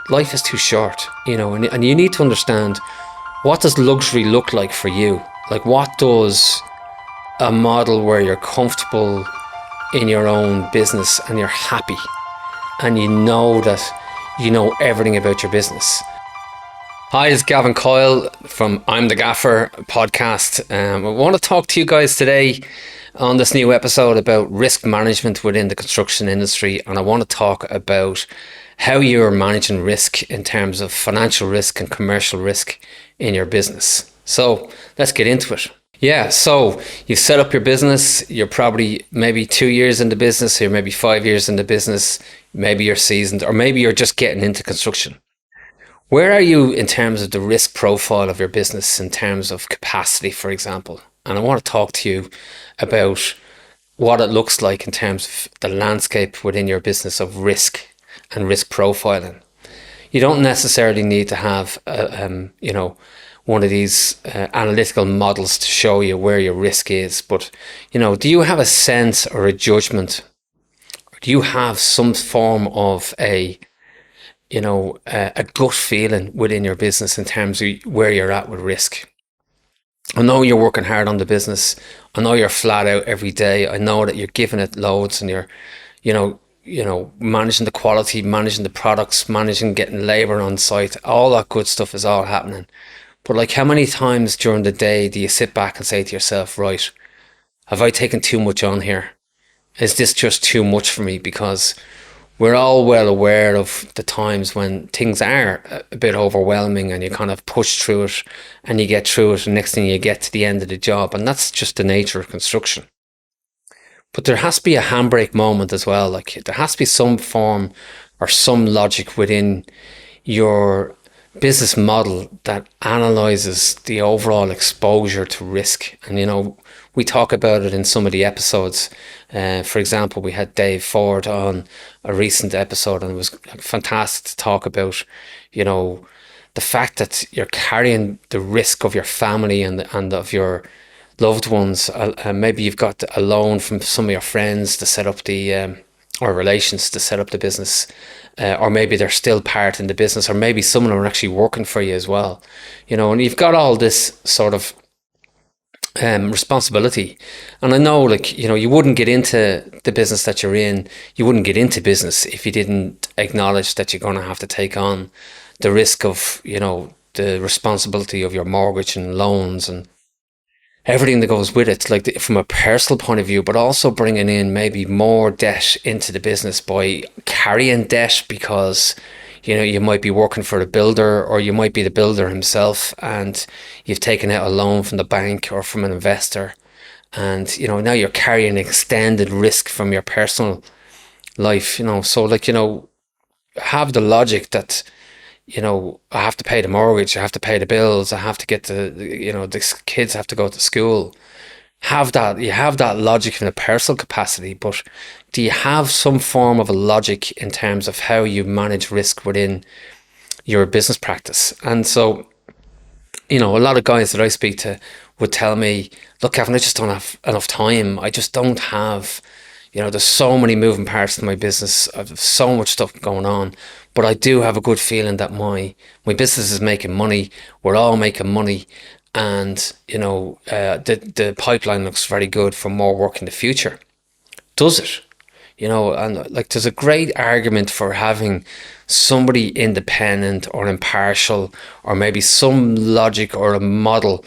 life is too short, and you need to understand, what does luxury look like for you? Like, what does a model where you're comfortable in your own business and you're happy and you know that you know everything about your business? Hi, it's Gavin Coyle from I'm the Gaffer podcast. I want to talk to you guys today on this new episode about risk management within the construction industry, and I want to talk about how you're managing risk in terms of financial risk and commercial risk in your business. So let's get into it. Yeah, so you've set up your business, you're probably maybe 2 years in the business, or maybe 5 years in the business, maybe you're seasoned, or maybe you're just getting into construction. Where are you in terms of the risk profile of your business, in terms of capacity, for example? And I want to talk to you about what it looks like in terms of the landscape within your business of risk and risk profiling. You don't necessarily need to have, one of these analytical models to show you where your risk is. But, do you have a sense or a judgment? Or do you have some form of a gut feeling within your business in terms of where you're at with risk? I know you're working hard on the business. I know you're flat out every day. I know that you're giving it loads, and you're, managing the quality, managing the products, managing getting labor on site. All that good stuff is all happening. But like, how many times during the day do you sit back and say to yourself, right, have I taken too much on here? Is this just too much for me? Because we're all well aware of the times when things are a bit overwhelming and you kind of push through it and you get through it, and next thing you get to the end of the job, and that's just the nature of construction. But there has to be a handbrake moment as well. Like, there has to be some form or some logic within your business model that analyzes the overall exposure to risk. And we talk about it in some of the episodes. For example, we had Dave Ford on a recent episode, and it was fantastic to talk about, the fact that you're carrying the risk of your family and of your loved ones. Maybe you've got a loan from some of your friends to set up or relations to set up the business, or maybe they're still part in the business, or maybe some of them are actually working for you as well. And you've got all this sort of responsibility. And I know, you wouldn't get into the business that you're in, you wouldn't get into business if you didn't acknowledge that you're going to have to take on the risk of, the responsibility of your mortgage and loans and everything that goes with it, like from a personal point of view, but also bringing in maybe more debt into the business by carrying debt, because you might be working for a builder, or you might be the builder himself, and you've taken out a loan from the bank or from an investor, and now you're carrying extended risk from your personal life. So have the logic that I have to pay the mortgage, I have to pay the bills, I have to get the kids have to go to school. You have that logic in a personal capacity, but do you have some form of a logic in terms of how you manage risk within your business practice? And so, a lot of guys that I speak to would tell me, look, Gavin, I just don't have enough time. I just don't have, there's so many moving parts to my business. I have so much stuff going on, but I do have a good feeling that my business is making money. We're all making money. And, the pipeline looks very good for more work in the future. Does it? And there's a great argument for having somebody independent or impartial, or maybe some logic or a model,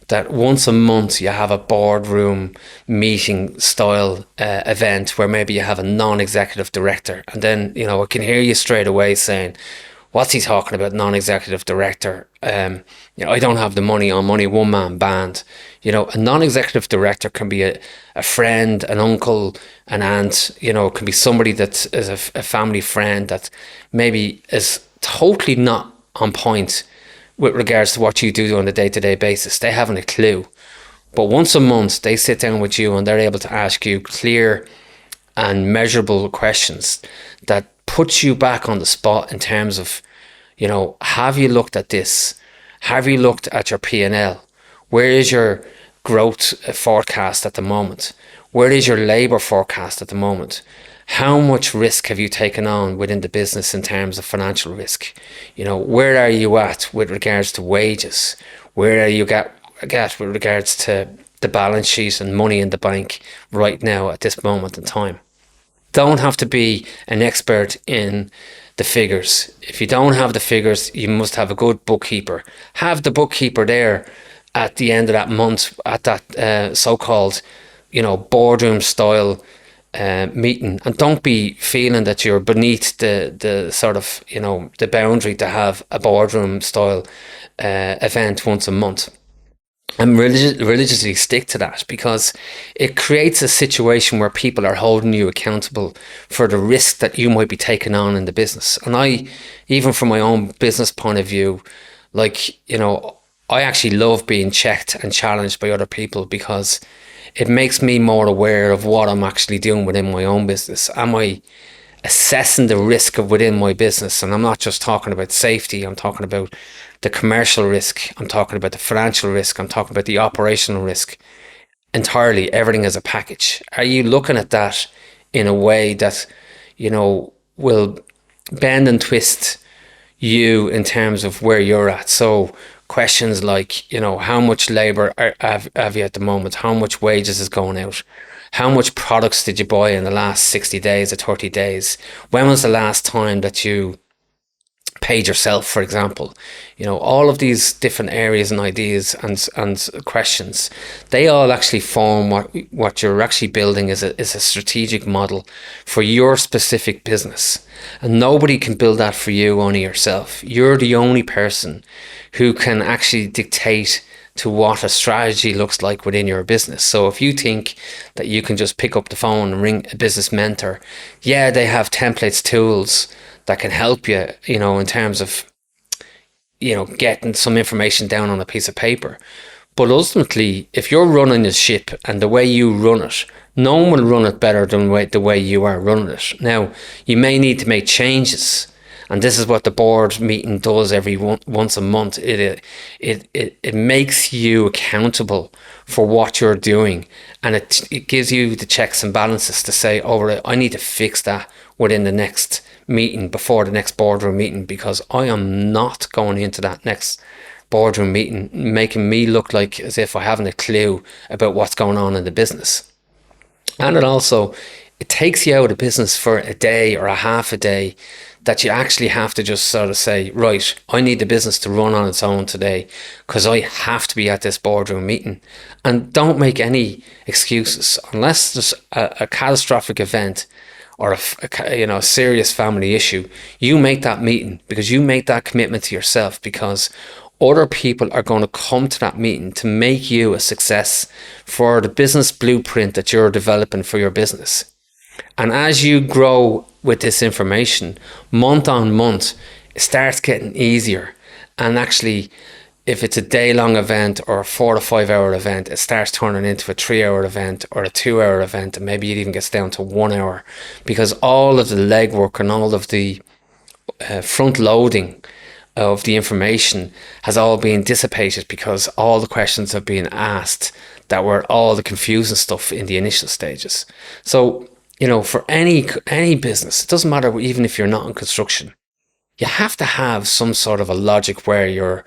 that once a month you have a boardroom meeting style event where maybe you have a non-executive director. And then, I can hear you straight away saying, what's he talking about, non-executive director? I don't have the money. I'm only one-man band. A non-executive director can be a friend, an uncle, an aunt. It can be somebody that is a family friend that maybe is totally not on point with regards to what you do on a day-to-day basis. They haven't a clue. But once a month, they sit down with you and they're able to ask you clear and measurable questions that puts you back on the spot in terms of, have you looked at this? Have you looked at your P&L? Where is your growth forecast at the moment? Where is your labor forecast at the moment? How much risk have you taken on within the business in terms of financial risk? Where are you at with regards to wages? Where are you at with regards to the balance sheet and money in the bank right now at this moment in time? Don't have to be an expert in the figures. If you don't have the figures, you must have a good bookkeeper. Have the bookkeeper there at the end of that month at that so-called, boardroom style meeting, and don't be feeling that you're beneath the sort of the boundary to have a boardroom style event once a month, and religiously stick to that, because it creates a situation where people are holding you accountable for the risk that you might be taking on in the business. And I, even from my own business point of view, like, I actually love being checked and challenged by other people, because it makes me more aware of what I'm actually doing within my own business. Am I assessing the risk of within my business? And I'm not just talking about safety, I'm talking about the commercial risk, I'm talking about the financial risk, I'm talking about the operational risk. Entirely, everything as a package. Are you looking at that in a way that, will bend and twist you in terms of where you're at? So questions like, how much labor have you at the moment? How much wages is going out? How much products did you buy in the last 60 days or 30 days? When was the last time that you paid yourself, for example? All of these different areas and ideas and questions, they all actually form what you're actually building is a strategic model for your specific business. And nobody can build that for you, only yourself. You're the only person who can actually dictate to what a strategy looks like within your business. So if you think that you can just pick up the phone and ring a business mentor, yeah, they have templates, tools that can help you, in terms of, getting some information down on a piece of paper. But ultimately, if you're running the ship and the way you run it, no one will run it better than the way you are running it. Now, you may need to make changes, and this is what the board meeting does every once a month. It makes you accountable for what you're doing, and it gives you the checks and balances to say, "Oh, right, I need to fix that within the next meeting, before the next boardroom meeting, because I am not going into that next boardroom meeting making me look like as if I haven't a clue about what's going on in the business." And it takes you out of business for a day or a half a day, that you actually have to just sort of say, right, I need the business to run on its own today because I have to be at this boardroom meeting. And don't make any excuses unless there's a catastrophic event or a serious family issue. You make that meeting, because you make that commitment to yourself, because other people are going to come to that meeting to make you a success for the business blueprint that you're developing for your business. And as you grow with this information, month on month, it starts getting easier. And actually, if it's a day-long event or a 4 to 5 hour event, it starts turning into a 3 hour event or a 2 hour event, and maybe it even gets down to 1 hour, because all of the legwork and all of the front loading of the information has all been dissipated, because all the questions have been asked that were all the confusing stuff in the initial stages. So, for any business, it doesn't matter, even if you're not in construction, you have to have some sort of a logic where you're,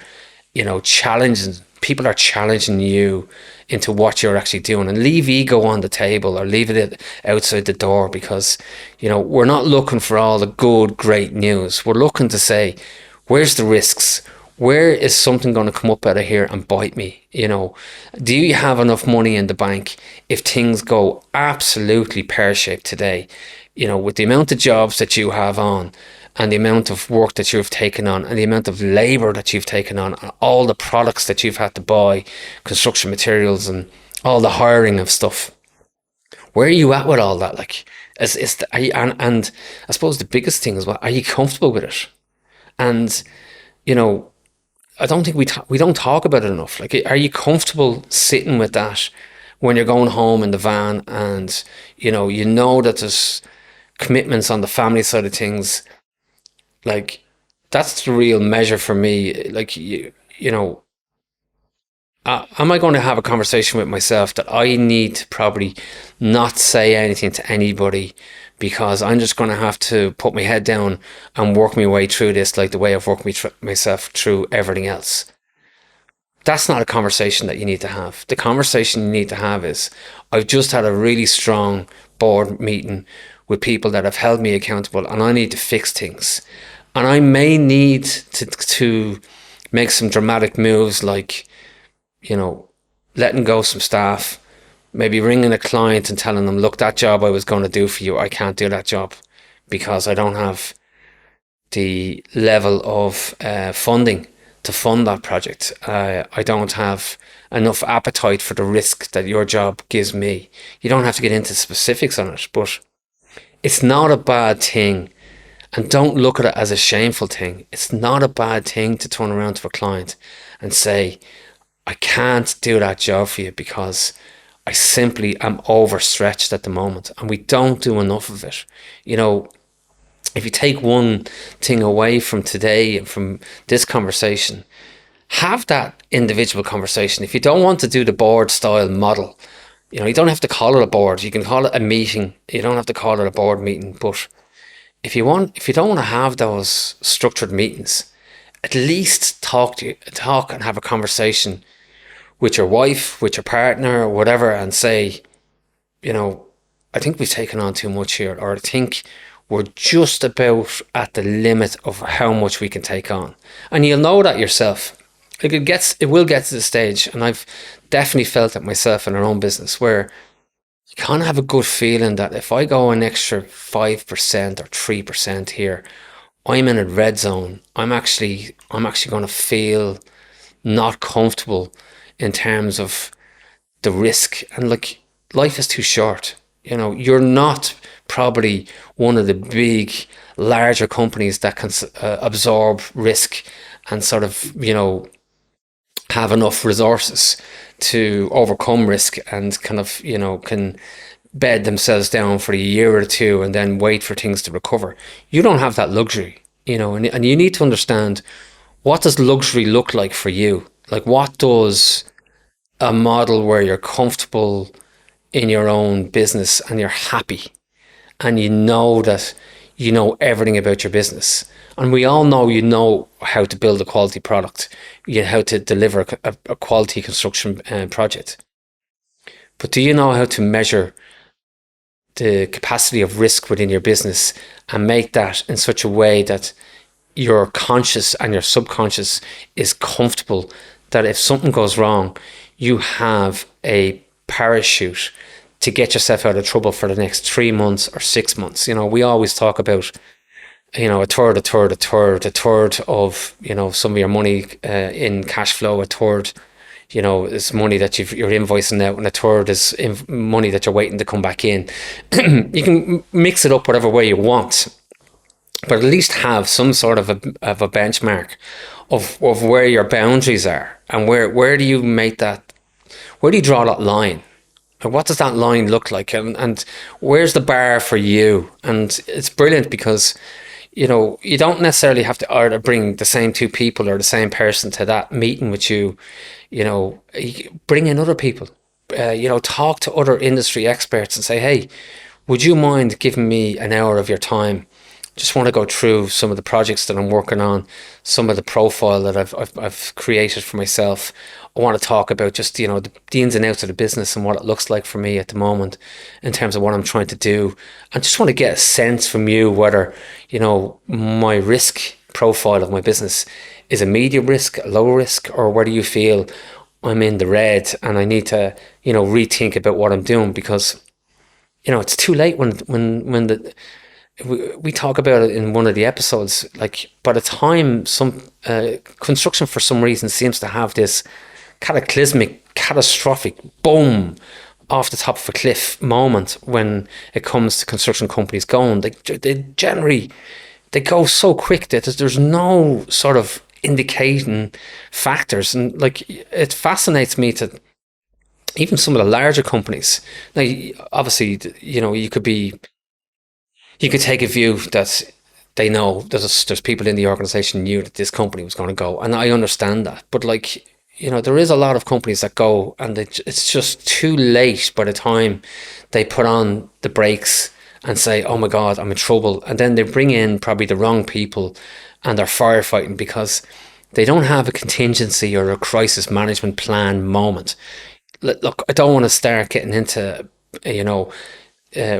challenging, people are challenging you into what you're actually doing, and leave ego on the table or leave it outside the door, because, we're not looking for all the good, great news. We're looking to say, where's the risks? Where is something going to come up out of here and bite me? Do you have enough money in the bank if things go absolutely pear-shaped today? With the amount of jobs that you have on, and the amount of work that you've taken on, and the amount of labor that you've taken on, and all the products that you've had to buy, construction materials, and all the hiring of stuff. Where are you at with all that? Like, and I suppose the biggest thing is, well, are you comfortable with it? And you know, I don't think we don't talk about it enough. Like, are you comfortable sitting with that when you're going home in the van, and you know that there's commitments on the family side of things? Like, that's the real measure for me. Like, you know, am I going to have a conversation with myself that I need to probably not say anything to anybody because I'm just going to have to put my head down and work my way through this like the way I've worked myself through everything else? That's not a conversation that you need to have. The conversation you need to have is, I've just had a really strong board meeting with people that have held me accountable and I need to fix things. And I may need to make some dramatic moves like, you know, letting go some staff, maybe ringing a client and telling them, look, that job I was going to do for you, I can't do that job because I don't have the level of funding to fund that project. I don't have enough appetite for the risk that your job gives me. You don't have to get into specifics on it, but it's not a bad thing. And don't look at it as a shameful thing. It's not a bad thing to turn around to a client and say, I can't do that job for you because I simply am overstretched at the moment. And we don't do enough of it. You know, if you take one thing away from today and from this conversation, have that individual conversation. If you don't want to do the board style model, you know, you don't have to call it a board. You can call it a meeting. You don't have to call it a board meeting. But if you don't want to have those structured meetings, at least talk and have a conversation with your wife, with your partner, or whatever, and say, you know, I think we've taken on too much here, or I think we're just about at the limit of how much we can take on. And you'll know that yourself. Like it will get to the stage, and I've definitely felt it myself in our own business, where you kind of have a good feeling that if I go an extra 5% or 3% here, I'm in a red zone. I'm actually going to feel not comfortable in terms of the risk. And like, life is too short. You know, you're not probably one of the big, larger companies that can absorb risk and sort of, you know, have enough resources to overcome risk and kind of, you know, can bed themselves down for a year or two and then wait for things to recover. You don't have that luxury, you know, and you need to understand, what does luxury look like for you? Like, what does a model where you're comfortable in your own business and you're happy and you know that you know everything about your business? And we all know you know how to build a quality product, you know how to deliver a quality construction project. But do you know how to measure the capacity of risk within your business and make that in such a way that your conscious and your subconscious is comfortable that if something goes wrong, you have a parachute to get yourself out of trouble for the next 3 months or 6 months? You know, we always talk about, you know, a third of, you know, some of your money in cash flow, a third, you know, is money that you're invoicing out, and a third is money that you're waiting to come back in. You can mix it up whatever way you want, but at least have some sort of a benchmark of where your boundaries are, and where do you make that, where do you draw that line? And what does that line look like? And where's the bar for you? And it's brilliant because, you know, you don't necessarily have to either bring the same two people or the same person to that meeting with you. You know, bring in other people. You know, talk to other industry experts and say, hey, would you mind giving me an hour of your time? Just want to go through some of the projects that I'm working on, some of the profile that I've created for myself. I want to talk about just, you know, the ins and outs of the business and what it looks like for me at the moment in terms of what I'm trying to do. I just want to get a sense from you whether, you know, my risk profile of my business is a medium risk, a low risk, or whether you feel I'm in the red and I need to, you know, rethink about what I'm doing, because, you know, it's too late when we talk about it in one of the episodes. Like, by the time some construction for some reason seems to have this cataclysmic, catastrophic boom off the top of a cliff moment when it comes to construction companies going, they generally, they go so quick that there's no sort of indicating factors. And like, it fascinates me to even some of the larger companies. Now, obviously, you know, you could take a view that they know there's people in the organization knew that this company was going to go, and I understand that. But like, there is a lot of companies that go and it's just too late by the time they put on the brakes and say, oh my God, I'm in trouble. And then they bring in probably the wrong people and they're firefighting because they don't have a contingency or a crisis management plan moment. Look, I don't want to start getting into,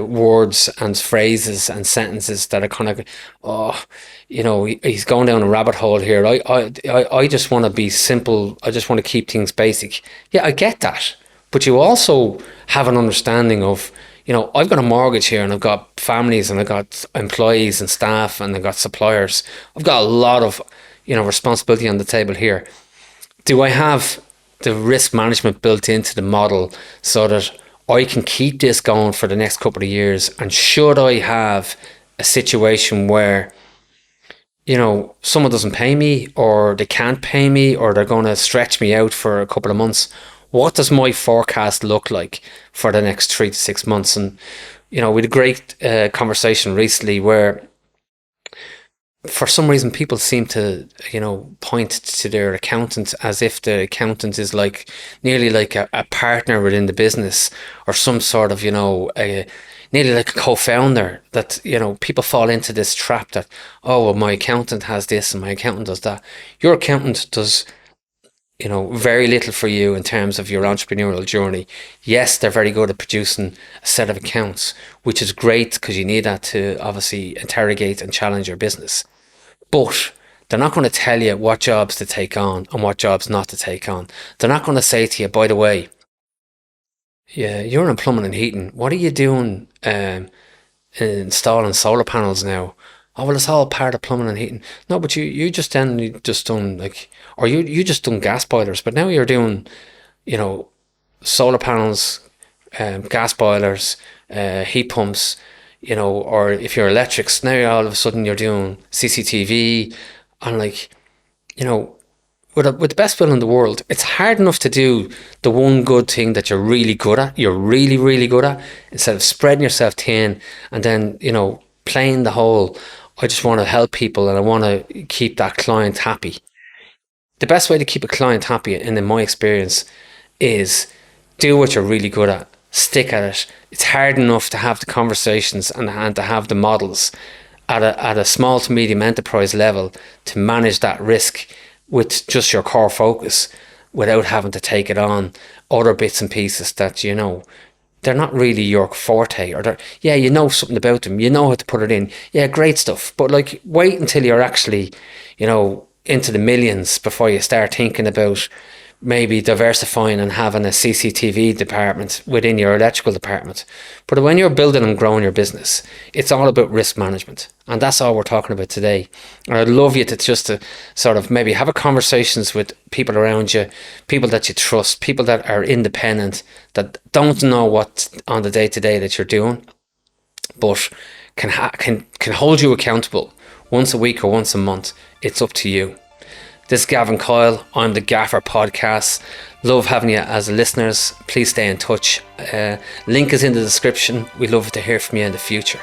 words and phrases and sentences that are kind of, oh, he's going down a rabbit hole here. I just want to be simple. I just want to keep things basic. Yeah, I get that. But you also have an understanding of, I've got a mortgage here and I've got families and I've got employees and staff and I've got suppliers. I've got a lot of, responsibility on the table here. Do I have the risk management built into the model so that I can keep this going for the next couple of years? And should I have a situation where, someone doesn't pay me or they can't pay me or they're going to stretch me out for a couple of months, what does my forecast look like for the next 3 to 6 months? And, we had a great conversation recently where for some reason people seem to, point to their accountant as if the accountant is like nearly like a partner within the business or some sort of, nearly like a co-founder that, people fall into this trap that, oh, well, my accountant has this and my accountant does that. Your accountant does, very little for you in terms of your entrepreneurial journey. Yes, they're very good at producing a set of accounts, which is great because you need that to obviously interrogate and challenge your business. But they're not going to tell you what jobs to take on and what jobs not to take on. They're not going to say to you, by the way, yeah, you're in plumbing and heating. What are you doing installing solar panels now? Oh, well, it's all part of plumbing and heating. No, but you just done like, or you just done gas boilers, but now you're doing, solar panels, gas boilers, heat pumps, or if you're electrics, now all of a sudden you're doing CCTV and like, with the best will in the world, it's hard enough to do the one good thing that you're really good at, you're really, really good at, instead of spreading yourself thin and then, playing the whole, I just want to help people and I want to keep that client happy. The best way to keep a client happy, in my experience, is do what you're really good at. Stick at it. It's hard enough to have the conversations and to have the models at a small to medium enterprise level to manage that risk with just your core focus without having to take it on other bits and pieces that, they're not really your forte, or yeah, something about them, how to put it in. Yeah, great stuff. But like, wait until you're actually, into the millions before you start thinking about maybe diversifying and having a CCTV department within your electrical department. But when you're building and growing your business, it's all about risk management. And that's all we're talking about today. And I'd love you to sort of maybe have a conversations with people around you, people that you trust, people that are independent, that don't know what on the day-to-day that you're doing, but can hold you accountable once a week or once a month. It's up to you. This is Gavin Coyle. I'm the Gaffer podcast. Love having you as listeners. Please stay in touch. Link is in the description. We'd love to hear from you in the future.